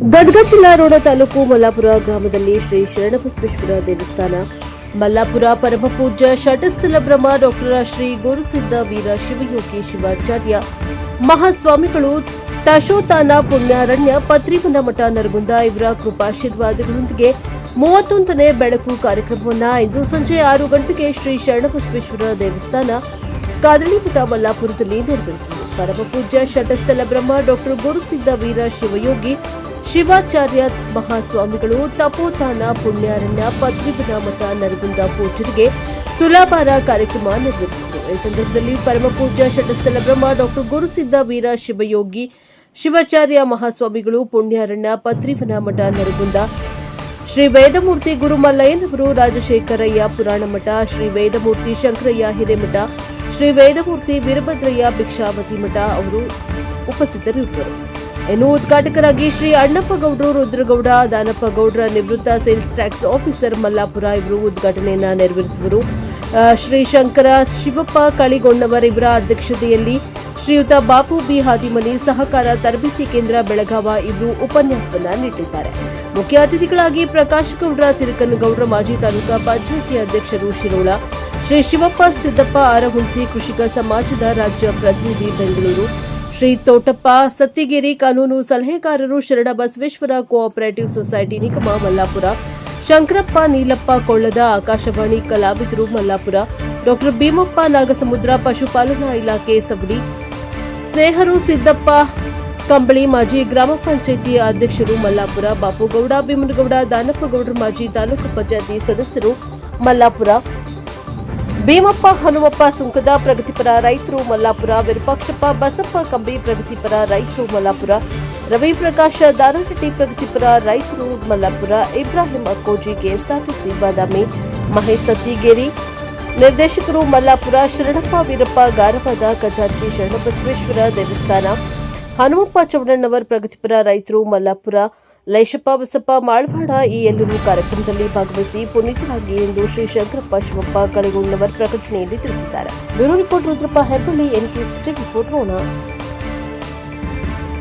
ಗದಗ ಜಿಲ್ಲಾ ರೋಣ ತಾಲೂಕು ಮಲ್ಲಾಪುರ ಗ್ರಾಮದಲ್ಲಿ ಶ್ರೀ ಶರಣಬಸವೇಶ್ವರ ದೇವಸ್ಥಾನ, ಮಲ್ಲಾಪುರ ಪರಮಪೂಜ್ಯ ಶಟಸ್ಥಲ ಬ್ರಹ್ಮ ಡಾಕ್ಟರ್ ಶ್ರೀ ಗುರುಸಿದ್ಧ ವೀರ ಶಿವಯೋಗಿ ಶಿವಾಚಾರ್ಯ ಮಹಾಸ್ವಾಮಿಗಳು ತಶೋತಾನ ಪುಣ್ಯಾರಣ್ಯ ಪತ್ರಿವನ ಮಠ ನರಗುಂದ ಇವರ ಕೃಪಾಶೀರ್ವಾದಗಳೊಂದಿಗೆ 31ನೇ ಬೆಳಕು ಕಾರ್ಯಕ್ರಮವನ್ನು ಇಂದು ಸಂಜೆ 6 ಗಂಟೆಗೆ ಶ್ರೀ ಶರಣಬಸವೇಶ್ವರ ದೇವಸ್ಥಾನ ಕಾದಳಿಮಠ ಮಲ್ಲಾಪುರದಲ್ಲಿ ನೆರವೇರಿಸಿದರು. ಪರಮಪೂಜ್ಯ ಶಟಸ್ಥಲ ಬ್ರಹ್ಮ ಡಾಕ್ಟರ್ ಗುರುಸಿದ್ಧ ವೀರ ಶಿವಯೋಗಿ ಶಿವಾಚಾರ್ಯ ಮಹಾಸ್ವಾಮಿಗಳು ತಪೋತಾನ ಪುಣ್ಯಾರಣ್ಯ ಪತ್ರಿವನ ಮಠ ನರಗುಂದ ಪೂಜರಿಗೆ ತುಲಾಭಾರ ಕಾರ್ಯಕ್ರಮ ನೆರವೇರಿಸಿದರು. ಈ ಸಂದರ್ಭದಲ್ಲಿ ಪರಮಪೂಜ್ಯ ಶಟಸ್ಥಲ ಬ್ರಹ್ಮ ಡಾಕ್ಟರ್ ಗುರುಸಿದ್ಧ ವೀರ ಶಿವಯೋಗಿ ಶಿವಾಚಾರ್ಯ ಮಹಾಸ್ವಾಮಿಗಳು ಪುಣ್ಯಾರಣ್ಯ ಪತ್ರಿವನ ಮಠ ನರಗುಂದ, ಶ್ರೀ ವೇದಮೂರ್ತಿ ಗುರುಮಲ್ಲಯ್ಯನವರು ರಾಜಶೇಖರಯ್ಯ ಪುರಾಣ ಮಠ, ಶ್ರೀ ವೇದಮೂರ್ತಿ ಶಂಕರಯ್ಯ ಹಿರೇಮಠ, ಶ್ರೀ ವೇದಮೂರ್ತಿ ವೀರಭದ್ರಯ್ಯ ಭಿಕ್ಷಾವತಿ ಮಠ ಅವರು ಉಪಸ್ಥಿತರಿರುವರು. ಇನ್ನು ಉದ್ಘಾಟಕರಾಗಿ ಶ್ರೀ ಅಣ್ಣಪ್ಪ ಗೌಡ್ರು, ರುದ್ರಗೌಡ ದಾನಪ್ಪ ಗೌಡ್ರ ನಿವೃತ್ತ ಸೇಲ್ಸ್ ಟ್ಯಾಕ್ಸ್ ಆಫೀಸರ್ ಮಲ್ಲಾಪುರ ಇವರು ಉದ್ಘಾಟನೆಯನ್ನು ನೆರವೇರಿಸುವರು. ಶ್ರೀ ಶಂಕರ ಶಿವಪ್ಪ ಕಳಿಗೊಂಡವರ್ ಇವರ ಅಧ್ಯಕ್ಷತೆಯಲ್ಲಿ ಶ್ರೀಯುತ ಬಾಪು ಬಿ ಹಾದಿಮನಿ ಸಹಕಾರ ತರಬೇತಿ ಕೇಂದ್ರ ಬೆಳಗಾವ ಇವರು ಉಪನ್ಯಾಸವನ್ನ ನೀಡಿದ್ದಾರೆ. ಮುಖ್ಯ ಅತಿಥಿಗಳಾಗಿ ಪ್ರಕಾಶ್ ಗೌಡ್ರ ತಿರುಕನಗೌಡ್ರ ಮಾಜಿ ತಾಲೂಕಾ ಪಂಚಾಯಿತಿ ಅಧ್ಯಕ್ಷರು ಶಿರೋಳ, ಶ್ರೀ ಶಿವಪ್ಪ ಸಿದ್ದಪ್ಪ ಆರಹುಣಸಿ ಕೃಷಿಕ ಸಮಾಜದ ರಾಜ್ಯ ಪ್ರತಿನಿಧಿ ಬೆಂಗಳೂರು, ಶ್ರೀ ತೋಟಪ್ಪ ಸತ್ತಿಗೇರಿ ಕಾನೂನು ಸಲಹೆಗಾರರು ಶರಣಬಸವೇಶ್ವರ ಕೋಆಪರೇಟಿವ್ ಸೊಸೈಟಿ ನಿಗಮ ಮಲ್ಲಾಪುರ, ಶಂಕರಪ್ಪ ನೀಲಪ್ಪ ಕೊಳ್ಳದ ಆಕಾಶವಾಣಿ ಕಲಾವಿದರು ಮಲ್ಲಾಪುರ, ಡಾಕ್ಟರ್ ಭೀಮಪ್ಪ ನಾಗಸಮುದ್ರ ಪಶುಪಾಲನಾ ಇಲಾಖೆ ಸವಡಿ, ಸ್ನೇಹರು ಸಿದ್ದಪ್ಪ ಕಂಬಳಿ ಮಾಜಿ ಗ್ರಾಮ ಪಂಚಾಯಿತಿ ಅಧ್ಯಕ್ಷರು ಮಲ್ಲಾಪುರ, ಬಾಪುಗೌಡ ಭೀಮನಗೌಡ ದಾನಪ್ಪಗೌಡರ ಮಾಜಿ ತಾಲೂಕು ಪಂಚಾಯಿತಿ ಸದಸ್ಯರು ಮಲ್ಲಾಪುರ, ಭೀಮಪ್ಪ ಹನುಮಪ್ಪ ಸುಂಕದ ಪ್ರಗತಿಪರ ರೈತರು ಮಲ್ಲಾಪುರ, ವಿರೂಪಾಕ್ಷಪ್ಪ ಬಸಪ್ಪ ಕಂಬಿ ಪ್ರಗತಿಪರ ರೈತರು ಮಲ್ಲಾಪುರ, ರವಿ ಪ್ರಕಾಶ ದಾನಹಟ್ಟಿ ಪ್ರಗತಿಪರ ರೈತರು ಮಲ್ಲಾಪುರ, ಇಬ್ರಾಹಿಂ ಅಕ್ಕೋಜಿ ಕೆಎಸ್ಆರ್ಟಿಸಿ ಬಾದಾಮಿ, ಮಹೇಶ್ ಸತ್ತಿಗೇರಿ ನಿರ್ದೇಶಕರು ಮಲ್ಲಾಪುರ, ಶರಣಪ್ಪ ವೀರಪ್ಪ ಗಾರವಾದ ಖಜಾಂಚಿ ಶರಣಬಸವೇಶ್ವರ ದೇವಸ್ಥಾನ, ಹನುಮಪ್ಪ ಚೌಡಣ್ಣವರ್ ಪ್ರಗತಿಪರ ರೈತರು ಮಲ್ಲಾಪುರ, ಲೈಶಪ್ಪ ಬಸಪ್ಪ ಮಾಳ್ವಾಡ ಈ ಎಲ್ಲರೂ ಕಾರ್ಯಕ್ರಮದಲ್ಲಿ ಭಾಗವಹಿಸಿ ಪುನೀತರಾಗಿ ಎಂದು ಶ್ರೀ ಶಂಕರಪ್ಪ ಶಿವಪ್ಪ ಕಳಿಗೊಂಡವರ್ ಪ್ರಕಟಣೆಯಲ್ಲಿ ತಿಳಿಸಿದ್ದಾರೆ. Bureau report Rudrappa Hebballi, NKS TV report Ron.